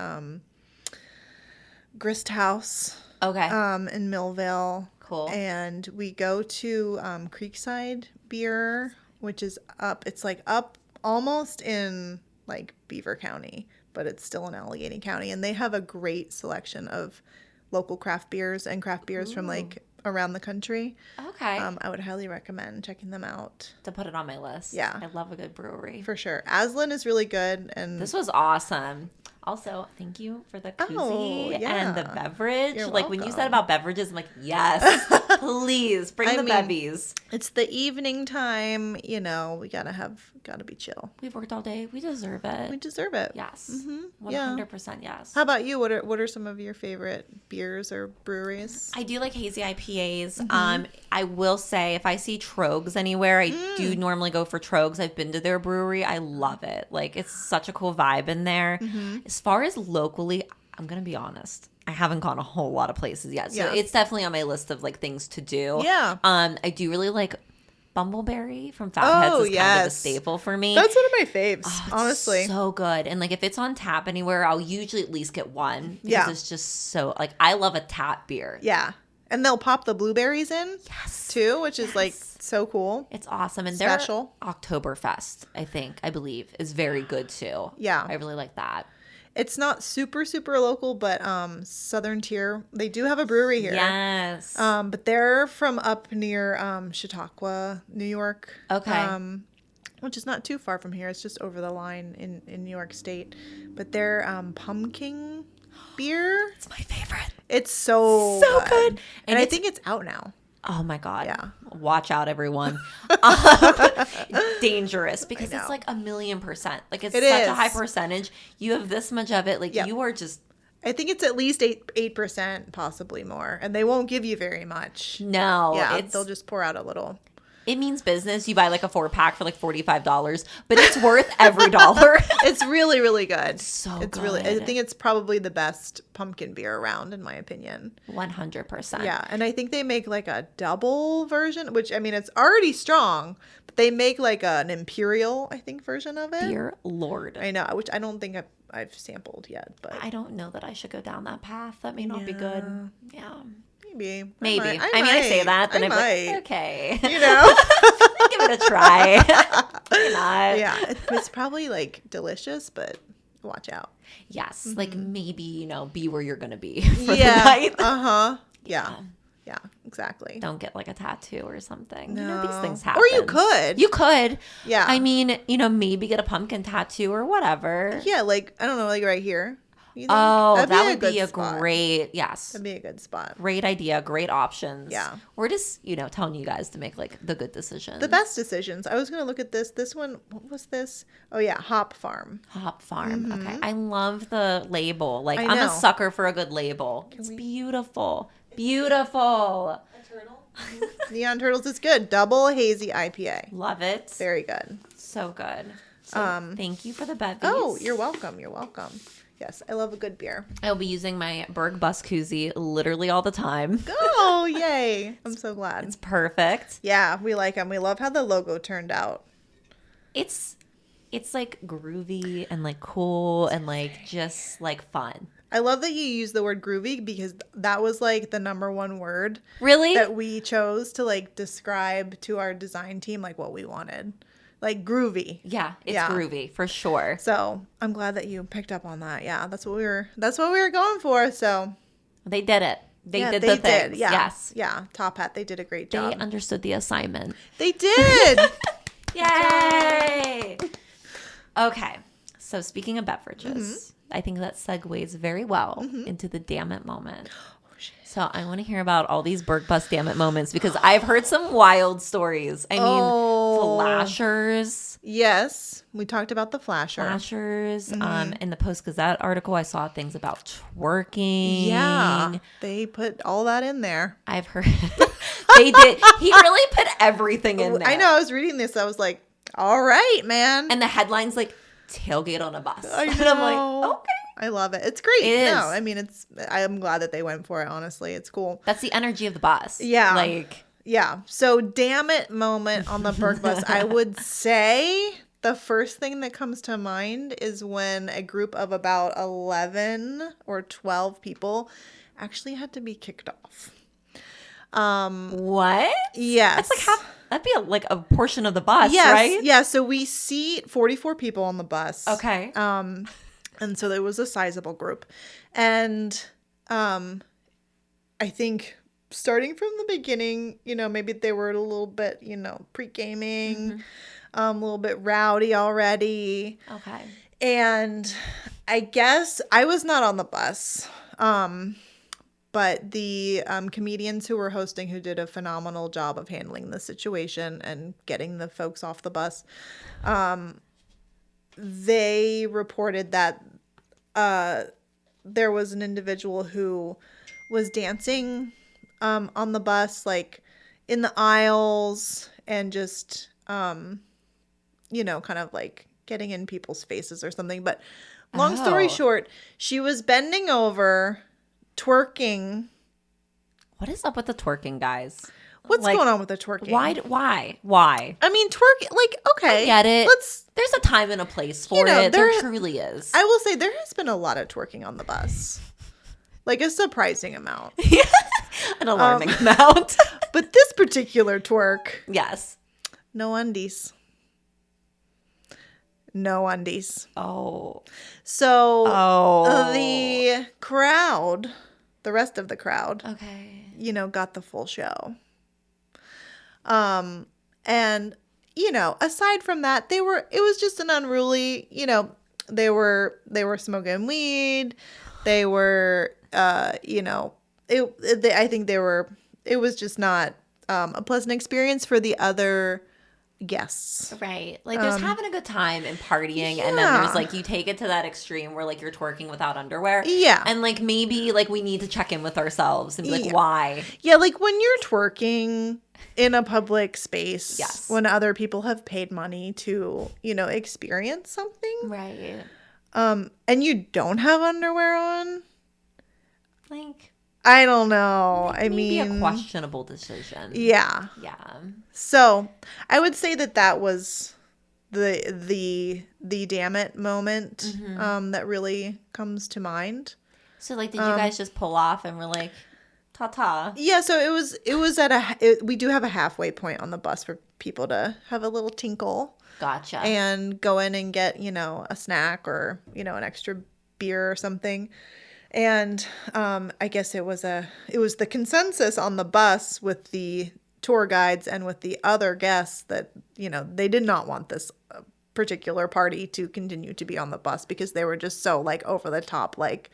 [SPEAKER 4] Grist House.
[SPEAKER 1] Okay.
[SPEAKER 4] In Millvale.
[SPEAKER 1] Cool.
[SPEAKER 4] And we go to Creekside Beer, which is up. It's like up almost in like Beaver County, but it's still in Allegheny County, and they have a great selection of local craft beers and craft beers from like around the country.
[SPEAKER 1] Okay.
[SPEAKER 4] I would highly recommend checking them out.
[SPEAKER 1] To put it on my list.
[SPEAKER 4] Yeah.
[SPEAKER 1] I love a good brewery.
[SPEAKER 4] For sure. Aslan is really good, and
[SPEAKER 1] This was awesome. Also, thank you for the koozie and the beverage.
[SPEAKER 4] You're
[SPEAKER 1] like when you
[SPEAKER 4] welcome.
[SPEAKER 1] said about beverages, I'm like, yes, please bring the bevies.
[SPEAKER 4] It's the evening time, we gotta be chill.
[SPEAKER 1] We've worked all day. We deserve it.
[SPEAKER 4] We deserve it.
[SPEAKER 1] Yes.
[SPEAKER 4] Mm-hmm.
[SPEAKER 1] 100% yes.
[SPEAKER 4] How about you? What are some of your favorite beers or breweries?
[SPEAKER 1] I do like hazy IPAs. I will say if I see Trogs anywhere, I do normally go for Trogs. I've been to their brewery. I love it. Like it's such a cool vibe in there. As far as locally, I'm going to be honest. I haven't gone a whole lot of places yet. So it's definitely on my list of like things to do.
[SPEAKER 4] Yeah.
[SPEAKER 1] I do really like Bumbleberry from Fatheads is kind of a staple for me.
[SPEAKER 4] That's one of my faves,
[SPEAKER 1] It's
[SPEAKER 4] honestly.
[SPEAKER 1] so good. And like if it's on tap anywhere, I'll usually at least get one because it's just so like I love a tap beer.
[SPEAKER 4] Yeah. And they'll pop the blueberries in too, which is like so cool.
[SPEAKER 1] It's awesome. And
[SPEAKER 4] Special.
[SPEAKER 1] their Oktoberfest, I believe, is very good too.
[SPEAKER 4] Yeah.
[SPEAKER 1] I really like that.
[SPEAKER 4] It's not super, super local, but Southern Tier, they do have a brewery here.
[SPEAKER 1] Yes.
[SPEAKER 4] But they're from up near Chautauqua, New York.
[SPEAKER 1] Okay.
[SPEAKER 4] Which is not too far from here. It's just over the line in New York State. But their pumpkin beer.
[SPEAKER 1] It's my favorite.
[SPEAKER 4] It's so
[SPEAKER 1] good.
[SPEAKER 4] And I think it's out now.
[SPEAKER 1] Oh my God.
[SPEAKER 4] Yeah.
[SPEAKER 1] Watch out, everyone. Dangerous because it's like 1,000,000%. Like it's such a high percentage. You have this much of it. Like you are just.
[SPEAKER 4] I think it's at least 8%, possibly more. And they won't give you very much.
[SPEAKER 1] No.
[SPEAKER 4] Yeah. They'll just pour out a little.
[SPEAKER 1] It means business. You buy like a 4-pack for like $45, but it's worth every dollar.
[SPEAKER 4] It's really, really good.
[SPEAKER 1] So
[SPEAKER 4] it's
[SPEAKER 1] good.
[SPEAKER 4] really. I think it's probably the best pumpkin beer around, in my opinion.
[SPEAKER 1] 100%.
[SPEAKER 4] Yeah, and I think they make like a double version, which I mean it's already strong, but they make like an imperial, I think, version of it.
[SPEAKER 1] Dear Lord.
[SPEAKER 4] I know, which I don't think I've sampled yet, but
[SPEAKER 1] I don't know that I should go down that path. That may not be good. Yeah.
[SPEAKER 4] maybe.
[SPEAKER 1] Maybe.
[SPEAKER 4] I
[SPEAKER 1] I say that, then I'm
[SPEAKER 4] might.
[SPEAKER 1] like, okay.
[SPEAKER 4] You know?
[SPEAKER 1] Give it a try. Why not?
[SPEAKER 4] Yeah, it's probably like delicious, but watch out.
[SPEAKER 1] Yes. Like maybe, be where you're going to be for the night.
[SPEAKER 4] Uh-huh. Yeah. Yeah, exactly.
[SPEAKER 1] Don't get like a tattoo or something.
[SPEAKER 4] No.
[SPEAKER 1] These things happen.
[SPEAKER 4] Or you could.
[SPEAKER 1] You could.
[SPEAKER 4] Yeah.
[SPEAKER 1] I mean, maybe get a pumpkin tattoo or whatever.
[SPEAKER 4] Yeah, like, I don't know, like right here. You think?
[SPEAKER 1] Oh,
[SPEAKER 4] That'd
[SPEAKER 1] that would
[SPEAKER 4] good
[SPEAKER 1] be a
[SPEAKER 4] spot.
[SPEAKER 1] great, yes.
[SPEAKER 4] That'd be a good spot.
[SPEAKER 1] Great idea. Great options.
[SPEAKER 4] Yeah.
[SPEAKER 1] We're just, telling you guys to make like the good decisions.
[SPEAKER 4] The best decisions. I was going to look at this. This one, what was this? Oh, yeah, Hop Farm.
[SPEAKER 1] Hop Farm. Okay. I love the label. Like,
[SPEAKER 4] I
[SPEAKER 1] I'm a
[SPEAKER 4] know.
[SPEAKER 1] sucker for a good label. It's beautiful. Beautiful.
[SPEAKER 4] Neon Turtles is good. Double hazy IPA.
[SPEAKER 1] Love it.
[SPEAKER 4] Very good.
[SPEAKER 1] So good. So thank you for the bevies.
[SPEAKER 4] Oh, you're welcome. You're welcome. Yes, I love a good beer.
[SPEAKER 1] I'll be using my Berg Bus koozie literally all the time.
[SPEAKER 4] Oh, yay. I'm so glad.
[SPEAKER 1] It's perfect.
[SPEAKER 4] Yeah, we like them. We love how the logo turned out.
[SPEAKER 1] It's like groovy and like cool and like just like fun.
[SPEAKER 4] I love that you use the word groovy because that was like the number one word
[SPEAKER 1] Really?
[SPEAKER 4] that we chose to like describe to our design team like what we wanted. Like groovy.
[SPEAKER 1] Yeah, it's
[SPEAKER 4] Yeah.
[SPEAKER 1] groovy for sure.
[SPEAKER 4] So I'm glad that you picked up on that. Yeah, that's what we were going for. So
[SPEAKER 1] They did it. They did the things.
[SPEAKER 4] Yeah.
[SPEAKER 1] Yes.
[SPEAKER 4] Yeah. Top Hat. They did a great
[SPEAKER 1] They
[SPEAKER 4] job.
[SPEAKER 1] understood the assignment.
[SPEAKER 4] They did.
[SPEAKER 1] Yay! Okay. So speaking of beverages, I think that segues very well into the Dammit moment. So I want to hear about all these Berg Bus Dammit moments because I've heard some wild stories. I mean, flashers.
[SPEAKER 4] Yes. We talked about the flasher.
[SPEAKER 1] Flashers. In the Post-Gazette article, I saw things about twerking.
[SPEAKER 4] Yeah. They put all that in there.
[SPEAKER 1] I've heard they did. He really put everything in there.
[SPEAKER 4] I know. I was reading this. I was like, all right, man.
[SPEAKER 1] And the headline's like, tailgate on a bus.
[SPEAKER 4] I know.
[SPEAKER 1] And I'm like, okay.
[SPEAKER 4] I love it. It's great.
[SPEAKER 1] It is.
[SPEAKER 4] No, I mean, I'm glad that they went for it, honestly. It's cool.
[SPEAKER 1] That's the energy of the bus.
[SPEAKER 4] Yeah. Yeah. So, Dammit moment on the Berg Bus. I would say the first thing that comes to mind is when a group of about 11 or 12 people actually had to be kicked off.
[SPEAKER 1] What?
[SPEAKER 4] Yes.
[SPEAKER 1] That's like that'd be like a portion of the bus,
[SPEAKER 4] yes,
[SPEAKER 1] right?
[SPEAKER 4] Yeah. So we seat 44 people on the bus.
[SPEAKER 1] Okay.
[SPEAKER 4] And so there was a sizable group. And I think starting from the beginning, maybe they were a little bit, pre-gaming, a little bit rowdy already.
[SPEAKER 1] Okay.
[SPEAKER 4] And I guess I was not on the bus. But the comedians who were hosting, who did a phenomenal job of handling the situation and getting the folks off the bus, they reported that there was an individual who was dancing on the bus, like in the aisles, and just, kind of like getting in people's faces or something. But long story short, she was bending over, twerking.
[SPEAKER 1] What is up with the twerking, guys?
[SPEAKER 4] What's going on with the twerking?
[SPEAKER 1] Why?
[SPEAKER 4] I mean, twerking, like, okay.
[SPEAKER 1] I get it. There's a time and a place for it. There truly is.
[SPEAKER 4] I will say there has been a lot of twerking on the bus. Like a surprising amount.
[SPEAKER 1] An alarming amount.
[SPEAKER 4] But this particular twerk.
[SPEAKER 1] Yes.
[SPEAKER 4] No undies. No undies.
[SPEAKER 1] Oh.
[SPEAKER 4] So the crowd, the rest of the crowd,
[SPEAKER 1] okay,
[SPEAKER 4] got the full show. And aside from that, it was just an unruly, they were smoking weed. They were, I think it was just not a pleasant experience for the other guests.
[SPEAKER 1] Right. Like there's having a good time and partying, and then there's like you take it to that extreme where like you're twerking without underwear.
[SPEAKER 4] Yeah.
[SPEAKER 1] And like maybe like we need to check in with ourselves and be like, why?
[SPEAKER 4] Yeah, like when you're twerking in a public space,
[SPEAKER 1] yes,
[SPEAKER 4] when other people have paid money to, experience something.
[SPEAKER 1] Right.
[SPEAKER 4] And you don't have underwear on.
[SPEAKER 1] Like
[SPEAKER 4] I don't know.
[SPEAKER 1] Maybe a questionable decision.
[SPEAKER 4] Yeah.
[SPEAKER 1] Yeah.
[SPEAKER 4] So I would say that was the Dammit moment that really comes to mind.
[SPEAKER 1] So like, did you guys just pull off and were like, ta-ta?
[SPEAKER 4] Yeah. So it was we do have a halfway point on the bus for people to have a little tinkle.
[SPEAKER 1] Gotcha.
[SPEAKER 4] And go in and get, a snack or, an extra beer or something. And I guess it was the consensus on the bus with the tour guides and with the other guests that, they did not want this particular party to continue to be on the bus because they were just so like over the top, like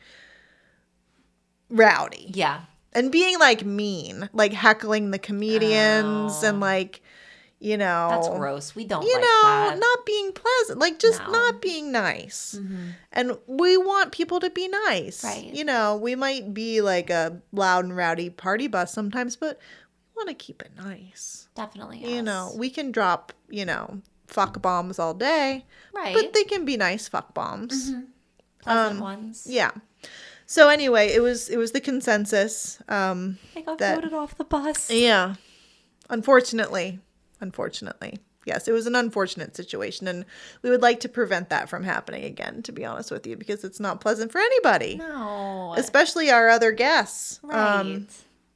[SPEAKER 4] rowdy.
[SPEAKER 1] Yeah.
[SPEAKER 4] And being like mean, like heckling the comedians and like,
[SPEAKER 1] that's gross. We don't like that.
[SPEAKER 4] Not being pleasant, like just not being nice. Mm-hmm. And we want people to be nice.
[SPEAKER 1] Right.
[SPEAKER 4] We might be like a loud and rowdy party bus sometimes, but we want to keep it nice.
[SPEAKER 1] Definitely. Yes.
[SPEAKER 4] We can drop, fuck bombs all day.
[SPEAKER 1] Right.
[SPEAKER 4] But they can be nice fuck bombs.
[SPEAKER 1] Mm-hmm. Pleasant ones.
[SPEAKER 4] Yeah. So anyway, it was the consensus.
[SPEAKER 1] They got voted off the bus.
[SPEAKER 4] Yeah. Unfortunately. Yes, it was an unfortunate situation, and we would like to prevent that from happening again, to be honest with you, because it's not pleasant for anybody.
[SPEAKER 1] No.
[SPEAKER 4] Especially our other guests.
[SPEAKER 1] Right.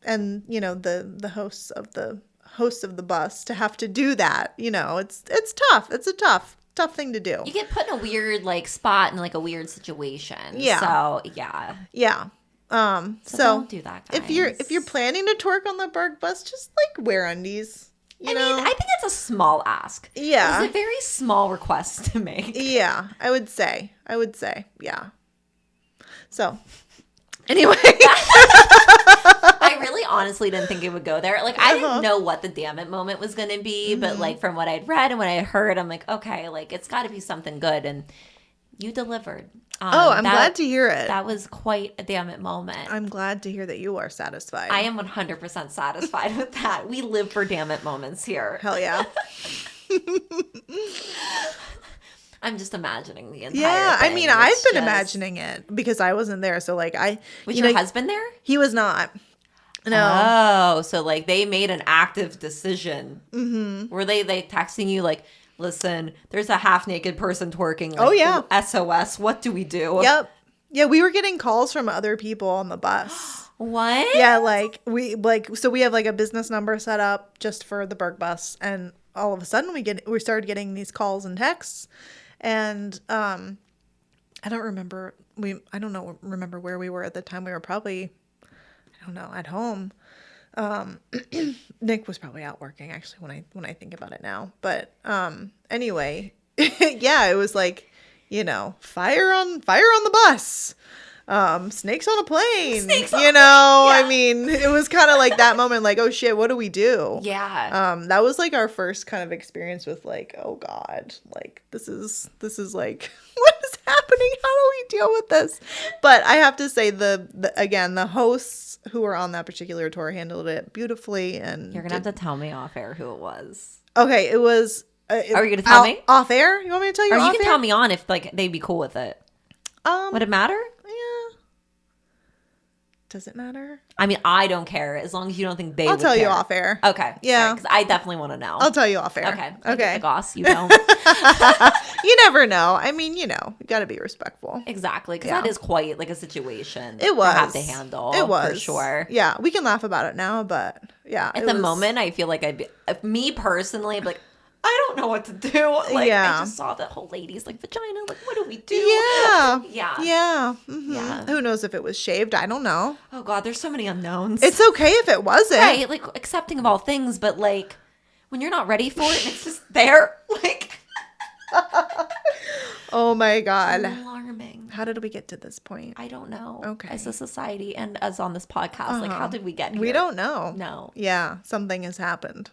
[SPEAKER 4] And, the hosts of the bus to have to do that. It's tough. It's a tough thing to do.
[SPEAKER 1] You get put in a weird like spot in like a weird situation.
[SPEAKER 4] Yeah.
[SPEAKER 1] So, yeah.
[SPEAKER 4] Yeah.
[SPEAKER 1] So don't do that, guys.
[SPEAKER 4] if you're planning to twerk on the Berg Bus, just like wear undies. You know?
[SPEAKER 1] mean, I think it's a small ask.
[SPEAKER 4] Yeah.
[SPEAKER 1] It's a very small request to make.
[SPEAKER 4] Yeah, I would say, yeah. So, anyway.
[SPEAKER 1] I really honestly didn't think it would go there. Like, I didn't know what the Dammit moment was going to be, but like from what I'd read and what I heard, I'm like, okay, like it's got to be something good. And you delivered.
[SPEAKER 4] I'm glad to hear it.
[SPEAKER 1] That was quite a Dammit moment.
[SPEAKER 4] I'm glad to hear that you are satisfied.
[SPEAKER 1] I am 100% satisfied with that. We live for Dammit moments here.
[SPEAKER 4] Hell yeah.
[SPEAKER 1] I'm just imagining the entire
[SPEAKER 4] Yeah,
[SPEAKER 1] thing.
[SPEAKER 4] I mean, I've been imagining it because I wasn't there. So like
[SPEAKER 1] Was your husband there?
[SPEAKER 4] He was not. No.
[SPEAKER 1] Oh, so like they made an active decision. Mm-hmm. Were they texting you like, listen, there's a half naked person twerking. Like,
[SPEAKER 4] oh yeah.
[SPEAKER 1] SOS. What do we do?
[SPEAKER 4] Yep. Yeah, we were getting calls from other people on the bus.
[SPEAKER 1] What?
[SPEAKER 4] Yeah, so we have like a business number set up just for the Berg Bus, and all of a sudden we started getting these calls and texts, and I don't remember remember where we were at the time. We were probably, I don't know, at home. Nick was probably out working actually when I think about it now. But anyway, yeah, it was like, you know, fire on the bus. Snakes on a plane. I mean, it was kind of like that moment, like, oh shit, what do we do?
[SPEAKER 1] Yeah.
[SPEAKER 4] That was like our first kind of experience with like, oh God, like this is like, what is happening? How do we deal with this? But I have to say the hosts who were on that particular tour handled it beautifully. And
[SPEAKER 1] you're gonna have to tell me off air who it was.
[SPEAKER 4] Okay, it was.
[SPEAKER 1] Are you gonna tell me
[SPEAKER 4] off air? You want me to tell you?
[SPEAKER 1] Or
[SPEAKER 4] off
[SPEAKER 1] you can
[SPEAKER 4] air?
[SPEAKER 1] tell me on if like they'd be cool with it. Would it matter?
[SPEAKER 4] Yeah. Does it matter?
[SPEAKER 1] I mean, I don't care as long as you don't think they.
[SPEAKER 4] I'll
[SPEAKER 1] would
[SPEAKER 4] tell you
[SPEAKER 1] care.
[SPEAKER 4] off air.
[SPEAKER 1] Okay.
[SPEAKER 4] Yeah.
[SPEAKER 1] Because I definitely want to know.
[SPEAKER 4] I'll tell you off air.
[SPEAKER 1] Okay.
[SPEAKER 4] Okay.
[SPEAKER 1] The goss, you know.
[SPEAKER 4] You never know. I mean, you know, you got to be respectful.
[SPEAKER 1] Exactly, because
[SPEAKER 4] Yeah.
[SPEAKER 1] that is quite like a situation.
[SPEAKER 4] It was.
[SPEAKER 1] to have to handle.
[SPEAKER 4] It was
[SPEAKER 1] for sure.
[SPEAKER 4] Yeah, we can laugh about it now, but yeah.
[SPEAKER 1] At the moment, I feel like me personally, I'd be like, I don't know what to do. Like,
[SPEAKER 4] Yeah.
[SPEAKER 1] I just saw that whole lady's like vagina. Like, what do we do?
[SPEAKER 4] Yeah.
[SPEAKER 1] Yeah.
[SPEAKER 4] Yeah. Mm-hmm.
[SPEAKER 1] Yeah.
[SPEAKER 4] Who knows if it was shaved? I don't know.
[SPEAKER 1] Oh God, there's so many unknowns.
[SPEAKER 4] It's okay if it wasn't.
[SPEAKER 1] right, like accepting of all things, but like when you're not ready for it, and it's just there. Like,
[SPEAKER 4] Oh my God.
[SPEAKER 1] alarming.
[SPEAKER 4] How did we get to this point?
[SPEAKER 1] I don't know.
[SPEAKER 4] Okay.
[SPEAKER 1] As a society and as on this podcast, like, how did we get here?
[SPEAKER 4] We don't know.
[SPEAKER 1] No.
[SPEAKER 4] Yeah, something has happened.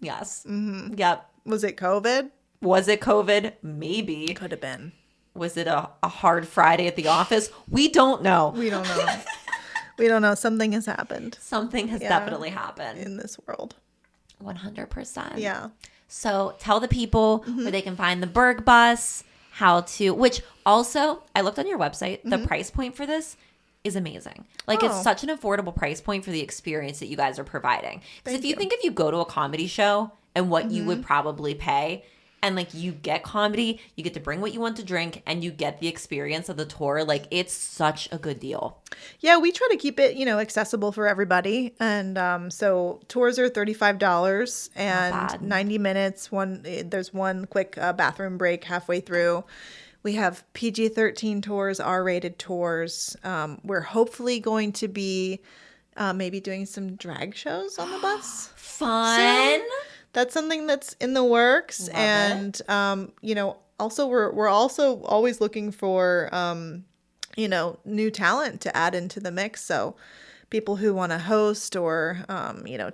[SPEAKER 1] Yes. Mm-hmm. Yep.
[SPEAKER 4] Was it COVID?
[SPEAKER 1] Was it COVID? Maybe.
[SPEAKER 4] Could have been.
[SPEAKER 1] Was it a hard Friday at the office? We don't know.
[SPEAKER 4] We don't know. We don't know. Something has happened
[SPEAKER 1] Something has definitely happened.
[SPEAKER 4] in this world.
[SPEAKER 1] 100%.
[SPEAKER 4] Yeah.
[SPEAKER 1] So tell the people where they can find the Berg Bus, which also, I looked on your website, the price point for this is amazing. Like, it's such an affordable price point for the experience that you guys are providing. Because if you go to a comedy show and what you would probably pay, and like you get comedy, you get to bring what you want to drink, and you get the experience of the tour, like it's such a good deal.
[SPEAKER 4] Yeah, we try to keep it, accessible for everybody. And so tours are $35 and 90 minutes. There's one quick bathroom break halfway through. We have PG-13 tours, R-rated tours. We're hopefully going to be maybe doing some drag shows on the bus.
[SPEAKER 1] Fun.
[SPEAKER 4] So that's something that's in the works.
[SPEAKER 1] Love
[SPEAKER 4] and, also we're also always looking for, new talent to add into the mix. So people who want to host or,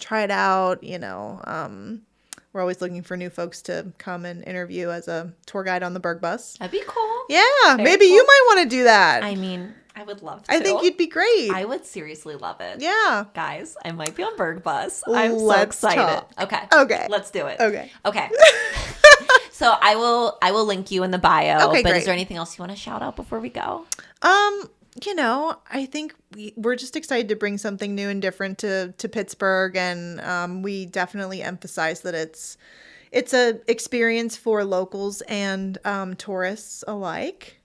[SPEAKER 4] try it out, we're always looking for new folks to come and interview as a tour guide on the Berg Bus.
[SPEAKER 1] That'd be cool.
[SPEAKER 4] Yeah,
[SPEAKER 1] Very
[SPEAKER 4] maybe
[SPEAKER 1] cool.
[SPEAKER 4] you might want to do that.
[SPEAKER 1] I mean, I would love to.
[SPEAKER 4] I think you'd be great.
[SPEAKER 1] I would seriously love it.
[SPEAKER 4] Yeah.
[SPEAKER 1] Guys, I might be on Berg Bus. I'm so
[SPEAKER 4] Let's
[SPEAKER 1] excited.
[SPEAKER 4] talk.
[SPEAKER 1] Okay.
[SPEAKER 4] Okay.
[SPEAKER 1] Let's do it.
[SPEAKER 4] Okay.
[SPEAKER 1] Okay. So I will link you in the bio.
[SPEAKER 4] Okay,
[SPEAKER 1] but
[SPEAKER 4] great.
[SPEAKER 1] is there anything else you want to shout out before we go?
[SPEAKER 4] I think we're just excited to bring something new and different to Pittsburgh, and we definitely emphasize that it's a experience for locals and tourists alike.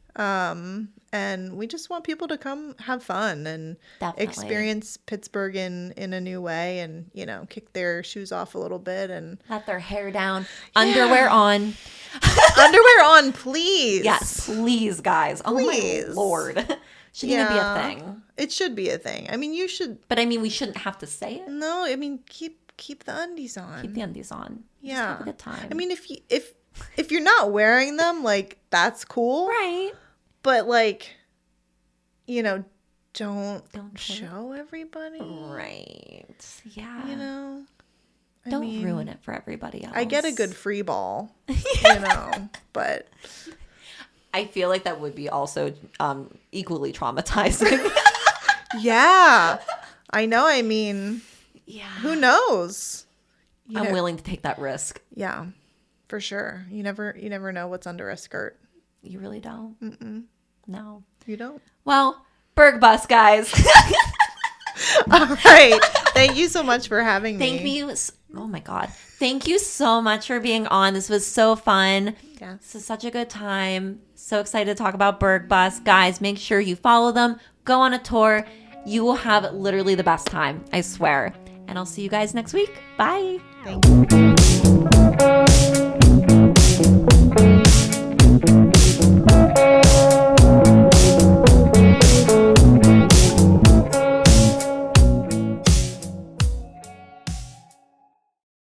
[SPEAKER 4] And we just want people to come have fun and
[SPEAKER 1] Definitely.
[SPEAKER 4] experience Pittsburgh in a new way, and kick their shoes off a little bit and
[SPEAKER 1] Let their hair down, underwear on.
[SPEAKER 4] underwear on, please.
[SPEAKER 1] Yes, please, guys. Oh
[SPEAKER 4] Please.
[SPEAKER 1] my Lord. Shouldn't even be a thing.
[SPEAKER 4] It should be a thing. I mean, you should.
[SPEAKER 1] But I mean, we shouldn't have to say it.
[SPEAKER 4] No, I mean, keep the undies on.
[SPEAKER 1] Keep the undies on.
[SPEAKER 4] Yeah.
[SPEAKER 1] Just have a good time.
[SPEAKER 4] I mean, if you're not wearing them, like, that's cool.
[SPEAKER 1] Right.
[SPEAKER 4] But, like, you know, don't show everybody.
[SPEAKER 1] Right. Yeah.
[SPEAKER 4] You know?
[SPEAKER 1] Don't ruin it for everybody else.
[SPEAKER 4] I get a good free ball, you know, but.
[SPEAKER 1] I feel like that would be also equally traumatizing.
[SPEAKER 4] Yeah. I know. I mean,
[SPEAKER 1] Yeah.
[SPEAKER 4] who knows?
[SPEAKER 1] I'm willing to take that risk.
[SPEAKER 4] Yeah, for sure. You never know what's under a skirt.
[SPEAKER 1] You really don't? Mm-mm. No.
[SPEAKER 4] You don't?
[SPEAKER 1] Well, Berg Bus, guys.
[SPEAKER 4] All right. Thank you so much for having me.
[SPEAKER 1] Thank you. Oh, my God. Thank you so much for being on. This was so fun.
[SPEAKER 4] Yeah.
[SPEAKER 1] This is such a good time. So excited to talk about Berg Bus. Guys, make sure you follow them. Go on a tour. You will have literally the best time. I swear. And I'll see you guys next week. Bye.
[SPEAKER 4] Thank you.